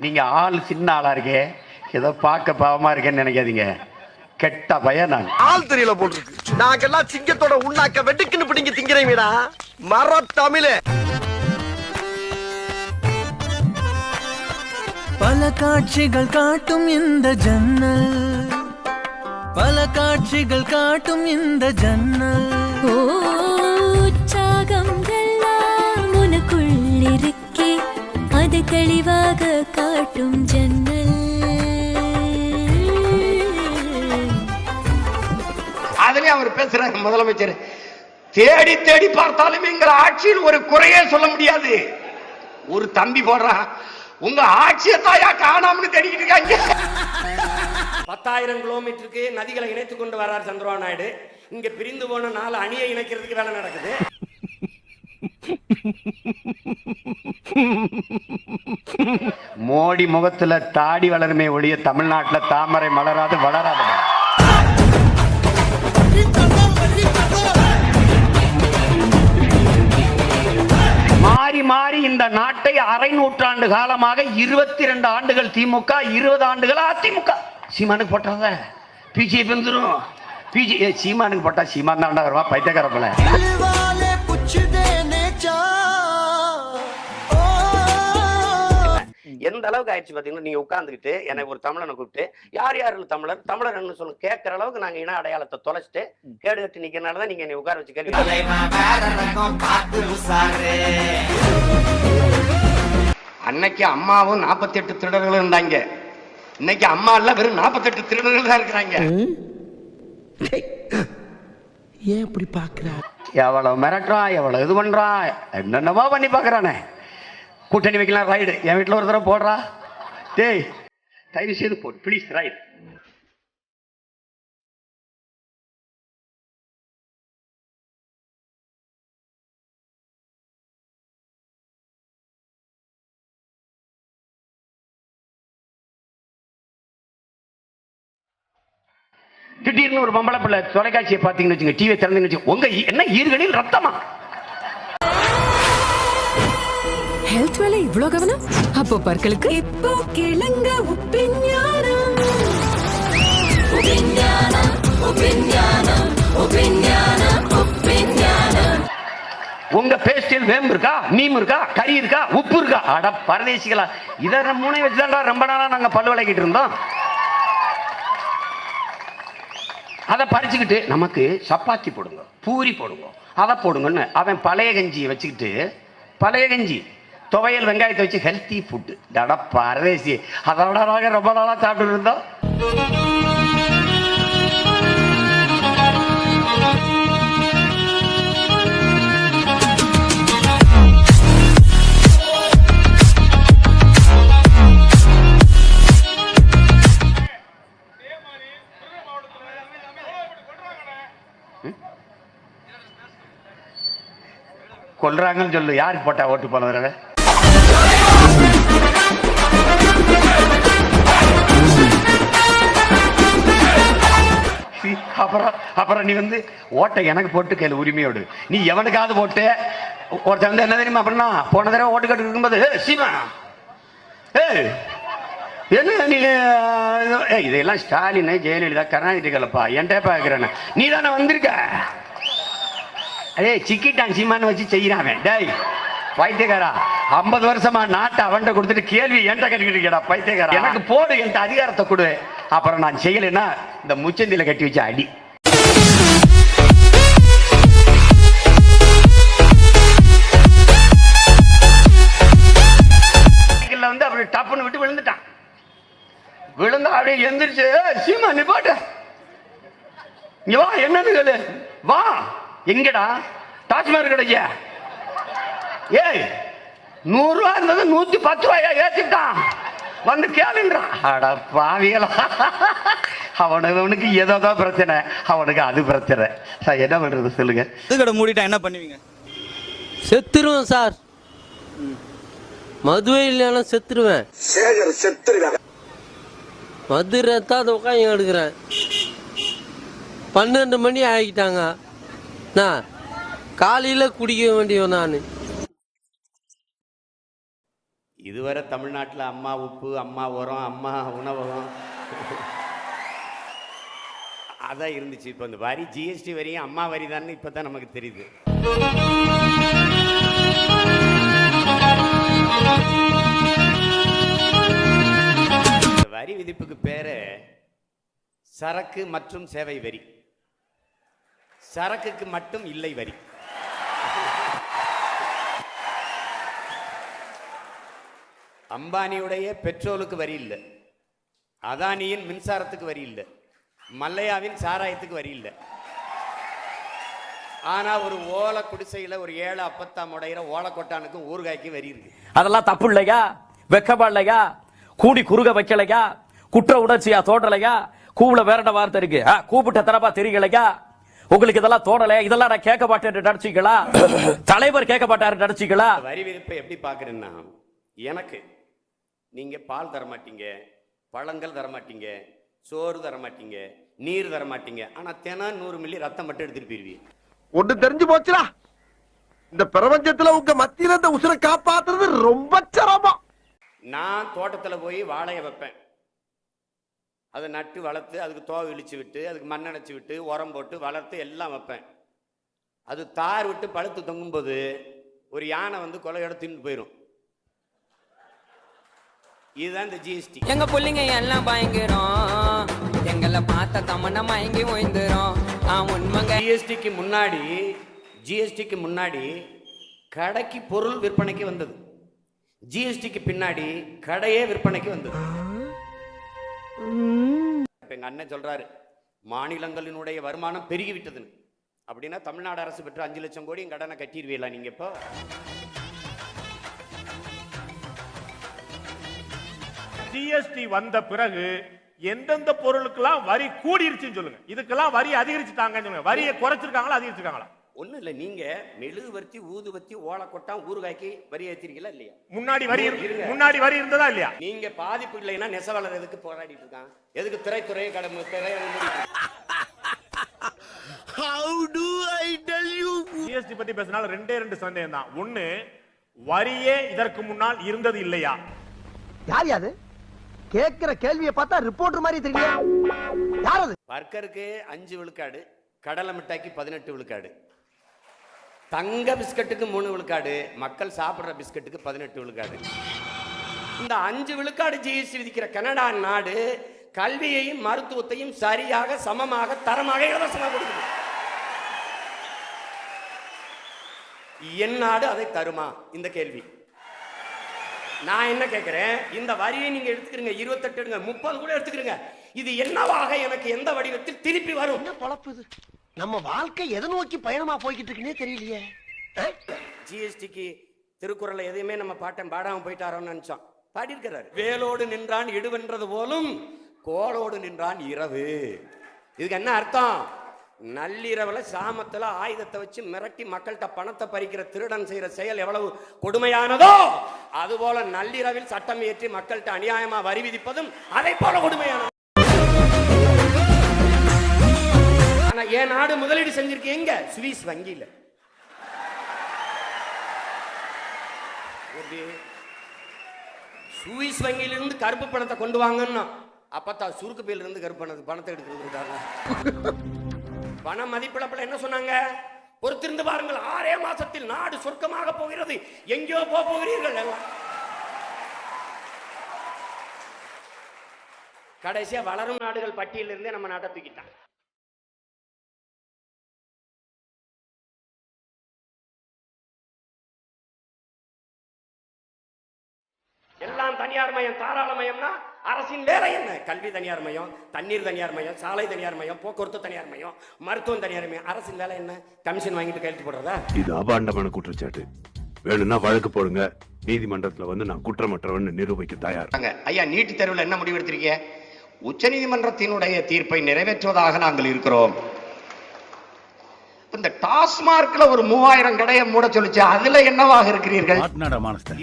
நீங்க ஆள் சின்ன ஆளா இருக்கே, ஏதோ பார்க்க பாவமா இருக்கேன்னு நினைக்காதீங்க. கெட்ட பையன் நான். ஆள் தெரியல போட்டுருக்கு. நாங்கெல்லாம் சிங்கத்தோட உண்ணாக்க வெட்டுக்குன்னு பிடிங்க திங்கிறீங்கடா மர தமிழே. பல காட்சிகள் காட்டும் இந்த ஜன்னல், பல காட்சிகள் காட்டும் இந்த ஜன்னல். உற்சாகம் எல்லாம் உனக்குள் இருக்கே, அது தெளிவாக காட்டும் ஜன்னல். அதுலயே அவர் பேசுறாரு முதலமைச்சர், தேடி தேடி பார்த்தாலும் எங்கள் ஆட்சியில் ஒரு குறையே சொல்ல முடியாது. ஒரு தம்பி போடுறான், உங்க ஆட்சியை தாயா காணாமனு தேடிக்கிட்டு இருக்காங்க. 10,000 கிலோமீட்டருக்கு நதிகளை இணைத்துக் கொண்டு வர்றார் சந்திரபாபு நாயுடு. இங்க பிரிந்து போன 4 அணியை இணைக்கிறதுக்கு வேலை நடக்குது. மோடி முகத்துல தாடி வளருமே ஒழிய தமிழ்நாட்டுல தாமரை மலராது வளராது. மாறி மாறி இந்த நாட்டை அரை நூற்றாண்டு காலமாக 22 ஆண்டுகள் திமுக, 20 ஆண்டுகள் அதிமுக. சீமானுக்கு போட்டாத பிஜேபி வந்துடும். சீமானுக்கு போட்டா சீமான் தான் வருவா, பைத்தியக்காரப்பல. எந்த அளவுக்கு ஆயிடுச்சு பாத்தீங்கன்னா, நீங்க உட்கார்ந்துக்கிட்டு எனக்கு ஒரு தமிழனை கூப்பிட்டு யார் யாரு தமிழர் தமிழர்னு சொல்லு கேட்கற அளவுக்கு நாங்க இன அடையாளத்தை தொலைச்சிட்டு கேடு கட்டி நிக்கிறனாலதான் நீங்க என்னை உட்கார வச்சு கேள்வி. அன்னைக்கு அம்மாவும் 48 திருடர்கள் இருந்தாங்க. இன்னைக்கு அம்மா இல்ல, வெறும் 48 திருடர்கள் தான் இருக்கிறாங்க. ஏன் இப்படி பாக்குறா? எவ்வளவு மிரட்டுறான், எவ்வளவு இது பண்றான், என்னென்னவோ பண்ணி பாக்குறானே. கூட்டணி வைக்கலாம், ரைடு. என் வீட்டில் ஒரு தடவை போடுறா, டேய் தயவு செய்து போடு ப்ளீஸ், ரைட். திடீர்னு ஒரு பொம்பளை பிள்ளை தொலைக்காட்சியை பார்த்தீங்கன்னு வச்சுங்க, டிவியை திறந்துன்னு வச்சுங்க, உங்க என்ன ஈர்களில் ரத்தமா? ஹெல்த் வேலை இவ்ளோ கவனம்? அப்போ பற்களுக்கு இப்போ கிழங்க உப்பிஞானம். உங்க பேஸ்டில் வேம்பு இருக்கா, நீம் இருக்கா, கறி இருக்கா, உப்பு இருக்கா? அட பரதேசிகளா, இதை மூணை வச்சுதான் ரொம்ப நாளா நாங்க பல்லு விளக்கிட்டு இருந்தோம். அதை பறிச்சுக்கிட்டு நமக்கு சப்பாத்தி போடுங்க, பூரி போடுங்க, அதை போடுங்கன்னு அவன் பழைய கஞ்சியை வச்சுக்கிட்டு, பழைய கஞ்சி துவையல் வெங்காயத்தை வச்சு ஹெல்த்தி ஃபுட்டு. டட பரதேசி, அதோட ரொம்ப நாளா சாப்பிட்டு இருந்தோம். கொல்றாங்கன்னு சொல்லு, யாருக்கு போட்டா ஓட்டு போனவர? அப்புறம் நீ வந்து ஓட்டை எனக்கு போட்டு கேளு உரிமையோடு. நீ எவனுக்காவது போட்டு ஒருத்தன் வந்து என்ன தெரியுமா அப்படின்னா, போன தடவை ஓட்டு கட்டு இருக்கும்போது சீமா என்ன நீ இதெல்லாம் ஸ்டாலின், ஜெயலலிதா, கருணாநிதி கலப்பா என்கிட்ட இருக்கிறேன், நீ தானே வந்திருக்க. ஏய் சிக்கிட்டான் சீமான்னு வச்சு செய்யறான். டேய் பைத்தியக்காரா, 50 வருஷமா நாட்டை அவன்கிட்ட கொடுத்துட்டு கேள்வி என்கிட்ட கட்டிக்கிட்டு பைத்தியக்காரா. எனக்கு போடு, என்கிட்ட அதிகாரத்தை கொடு. அப்புறம் நான் செய்யலைன்னா இந்த முச்சந்தில கட்டி வச்ச அடி. வந்து அப்படி டப்புன்னு விட்டு விழுந்துட்டான். விழுந்தா அப்படியே எந்திரிச்சு, சீமா நீ பாட்டு இங்க வா, என்னன்னு கேளு, வா. எங்கடா? டாஸ்மாக் கிடைக்க. ஏய் 100 ரூபா இருந்தது 110 ரூபாயா ஏத்திட்டான், வந்து கேளுன்றான். அட பாவிகளா, அவனுக்கு ஏதோ பிரச்சனை, அவனுக்கு அது பிரச்சனை. சார் என்ன பண்றது சொல்லுங்க? கடை மூடிட்டா என்ன பண்ணுவீங்க? செத்துருவேன் சார். மதுவே இல்லைன்னா செத்துருவேன். மது ரத்தாத உட்காந்து எடுக்கிறேன். 12 மணி ஆகிட்டாங்க. நான் காலையில் குடிக்க வேண்டியவன். நான் இதுவரை தமிழ்நாட்டில் அம்மா உப்பு, அம்மா உரம், அம்மா உணவகம் அதான் இருந்துச்சு. இப்போ இந்த வரி, ஜிஎஸ்டி வரியும் அம்மா வரி தானே இப்போ தான் நமக்கு தெரியுது. வரி விதிப்புக்கு பேரு சரக்கு மற்றும் சேவை வரி. சரக்குக்கு மட்டும் இல்லை வரி. அம்பானியுடைய பெட்ரோலுக்கு வரி இல்லை, அதானியின் மின்சாரத்துக்கு வரி இல்லை, மல்லையாவின் சாராயத்துக்கு வரி இல்லை. ஆனா ஒரு ஓலை குடிசையில ஒரு 7 அப்பத்தாம் உடையிற ஓலை கொட்டானுக்கும் ஊறுகாய்க்கு வரி இருக்கு. அதெல்லாம் தப்பு இல்லையா? வெக்கப்பாடலையா? கூடி குறுக வைக்கலையா? குற்ற உணர்ச்சியா தோன்றலையா? கூவுல வேற வார்த்தை இருக்கு, கூப்பிட்ட தரப்பா தெரியலையா? உங்களுக்கு இதெல்லாம் தோணலையா? இதெல்லாம் நான் கேட்க மாட்டேன் நடிச்சிங்களா? தலைவர் கேட்க மாட்டாரு நடிச்சிங்களா? வரி விதிப்பை எப்படி பாக்குறேன்னா, எனக்கு நீங்க பால் தர மாட்டீங்க, பழங்கள் தர மாட்டீங்க, சோறு தர மாட்டீங்க, நீர் தர மாட்டீங்க, ஆனா தினம் 100 மில்லி ரத்தம் மட்டும் எடுத்துட்டு போயிருவீங்க. ஒண்ணு தெரிஞ்சு போச்சுடா, இந்த பிரபஞ்சத்துல உங்க மத்தியில இந்த உசுரை காப்பாத்துறது ரொம்ப சிரமம். நான் தோட்டத்துல போய் வாழையை வைப்பேன், அதை நட்டு வளர்த்து அதுக்கு தோவை இழிச்சு விட்டு அதுக்கு மண்ணடைச்சு விட்டு உரம் போட்டு வளர்த்து எல்லாம் வைப்பேன். அது தார் விட்டு பழுத்து தொங்கும்போது ஒரு யானை வந்து கொலையோட தின்னு போயிடும். இதுதான் இந்த ஜிஎஸ்டி. எங்க புள்ளிங்க எல்லாம் பயங்கரம், எங்களை பார்த்த தமன்னா மயங்கி ஓய்ந்துரும். உண்மைங்க. ஜிஎஸ்டிக்கு முன்னாடி கடைக்கு பொருள் விற்பனைக்கு வந்தது, ஜிஎஸ்டிக்கு பின்னாடி கடையே விற்பனைக்கு வந்தது. எங்க அண்ணன் சொல்றாரு, மாநிலங்களினுடைய வருமானம் பெருகிவிட்டதுன்னு. அப்படின்னா தமிழ்நாடு அரசு பெற்ற 5 லட்சம் கோடி கடனை கட்டிடுவீங்களா நீங்க? இப்போ ஜிஎஸ்டி வந்த பிறகு எந்தெந்த பொருளுக்கெல்லாம் வரி கூடிருச்சுன்னு சொல்லுங்க, இதுக்கெல்லாம் வரி அதிகரிச்சுட்டாங்கன்னு சொல்லுங்க. வரியை குறைச்சிருக்காங்களா அதிகரிச்சிருக்காங்களா? ஒண்ணும் இல்ல, நீங்க மெழுகுவர்த்தி, ஊதுவத்தி, ஓலக்கொட்டான், ஊறுகாய்க்கு வரி ஏத்திருக்கீங்களா இல்லையா? முன்னாடி வரி இருந்ததா இல்லையா? நீங்க பாதிப்பு இல்லைன்னா நெசவாளர் எதுக்கு போராடிட்டு இருக்கான்? எதுக்கு திரைத்துறையை கடமை ஜிஎஸ்டி பத்தி பேசினால 2 சந்தேகம் தான். ஒண்ணு, வரியே இதற்கு முன்னால் இருந்தது இல்லையா? யார் யாது கேக்குற கேள்வியை பார்த்தா ரிப்போர்ட்டர் மாதிரி தெரியல. யார் அது? பர்கருக்கு 5 விழுக்காடு, கடலை மிட்டாய்க்கு 18 விழுக்காடு, தங்க பிஸ்கட்டுக்கு 3 விழுக்காடு, மக்கள் சாப்பிடுற பிஸ்கட்டுக்கு 18 விழுக்காடு. இந்த 5 விழுக்காடு ஜிஎஸ்டி விதிக்கிற கனடா நாடு கல்வியையும் மருத்துவத்தையும் சரியாக, சமமாக, தரமாக, இலவசமாக கொடுக்குது. என் நாடு அதை தருமா? இந்த கேள்வி நான் என்ன கேட்கிறேன், இந்த வரியை நீங்க எடுத்துக்கிறீங்க, 28 எடுங்க, 30 கூட எடுத்துக்கிறீங்க, இது என்னவாக எனக்கு எந்த வடிவத்தில் திருப்பி வரும்? என்ன பொழப்புது? நம்ம வாழ்க்கை எதை நோக்கி பயணமா போய்கிட்டு இருக்குன்னே தெரியலையே. ஜிஎஸ்டிக்கு திருக்குறளை எதையுமே நம்ம பாடாம போயிட்டாரோன்னு நினைச்சோம். பாடியிருக்கிறார், வேலோடு நின்றான் இடுவென்றது போலும் கோளோடு நின்றான் இரவு. இதுக்கு என்ன அர்த்தம்? நள்ளிரவுல சாமத்துல ஆயுதத்தை வச்சு மிரட்டி மக்கள்கிட்ட பணத்தை பறிக்கிற திருடன் செய்யற செயல் எவ்வளவு கொடுமையானதோ, அதுபோல நள்ளிரவில் சட்டம் இயற்றி மக்கள்கிட்ட அநியாயமா வரி விதிப்பதும் அதை போல கொடுமையானது. ஆனா என் நாடு முதலீடு செஞ்சிருக்கு எங்க? சுவிஸ் வங்கியில. சுவிஸ் வங்கியிலிருந்து கருப்பு பணத்தை கொண்டு வாங்கன்னா அப்பத்தான் சுருக்கு பையில இருந்து கருப்பு பணத்தை எடுக்கிறது. பண மதிப்பிழப்பில் என்ன சொன்னாங்க? பொறுத்திருந்து பாருங்கள், 6 மாசத்தில் நாடு சொர்க்கமாக போகிறது, எங்கேயோ போகிறீர்கள் எல்லாம். கடைசியா வளரும் நாடுகள் பட்டியலில் இருந்தே நம்ம நாட்டை தூக்கிட்டாங்க. எல்லாம் தனியார் மயம், தாராள மயம்னா அரசின் வேலை என்ன? கல்வி தனியார் மயம், தண்ணீர் தனியார் மயம், சாலை தனியார் மயம், போக்குவரத்து தனியார் மயம், மருத்துவம் தனியார் மயம். அரசின் வேலை என்ன? கமிஷன் வாங்கிட்டு கையெழுத்து போடுறதா? இது அபாண்டமான குற்றச்சாட்டு. வேணும்னா வழக்கு போடுங்க, நீதிமன்றத்துல வந்து நான் குற்றமற்றவன் நிரூபிக்க தயார். ஐயா, நீட் தேர்வில் என்ன முடிவு எடுத்திருக்கீங்க? உச்ச நீதிமன்றத்தினுடைய தீர்ப்பை நிறைவேற்றுவதாக நாங்கள் இருக்கிறோம். இந்த டாஸ்மார்க்ல ஒரு 3000 கடையை மூட சொல்லிச்சு, அதுல என்னவாக இருக்கிறீர்கள்?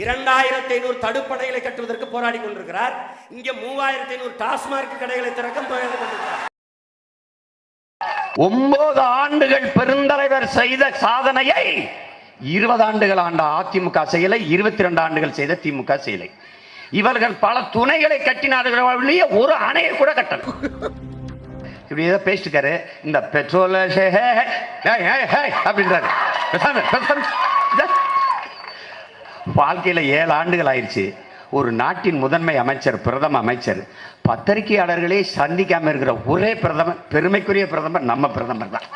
2500 தடுப்படைகளை கட்டுவதற்கு போராடி கொண்டிருக்கிறார். இங்க 3500 டாஸ்மார்க் கடைகளை திறக்க போராடி கொண்டிருக்கிறார். 9 ஆண்டுகள் பெருந்தலைவர் செய்த சாதனையை 20 ஆண்டுகள் ஆண்ட அதிமுக செயலை 22 ஆண்டுகள் செய்த திமுக செயலை. இவர்கள் பல துணைகளை கட்டினார்களே ஒரு அணையை கூட கட்டல. இப்படி ஏதோ பேசிட்டுக்காரு. இந்த பெட்ரோல் அப்படின்றாரு. வாழ்க்கையில 7 ஆண்டுகள் ஆயிடுச்சு. ஒரு நாட்டின் முதன்மை அமைச்சர், பிரதம அமைச்சர், பத்திரிகையாளர்களே சந்திக்காம இருக்கிற ஒரே பிரதமர், பெருமைக்குரிய பிரதமர் நம்ம பிரதமர் தான்.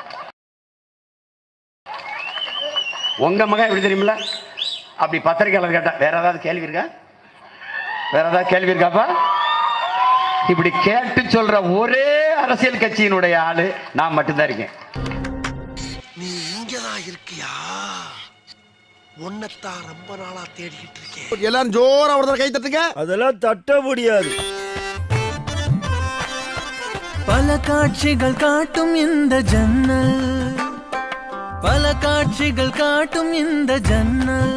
உங்க மகன் எப்படி தெரியுமில்ல? அப்படி பத்திரிகையாளர் கேட்டா வேற ஏதாவது கேள்வி இருக்கா? வேற ஏதாவது கேள்வி இருக்காப்பா? இப்படி கேட்டு சொல்ற ஒரே அரசியல் கட்சியினுடைய ஆளு நான் மட்டும்தான் இருக்கேன். நீ இங்கதான் இருக்கியா? உன்னைத்தான் ரொம்ப நாளா தேடிக்கிட்டு இருக்கேன். எல்லாரும் ஜோரா ஒரு கை தட்டுங்க. அதெல்லாம் தட்ட முடியாது. பல காட்சிகள் காட்டும் இந்த ஜன்னல், பல காட்சிகள் காட்டும் இந்த ஜன்னல்.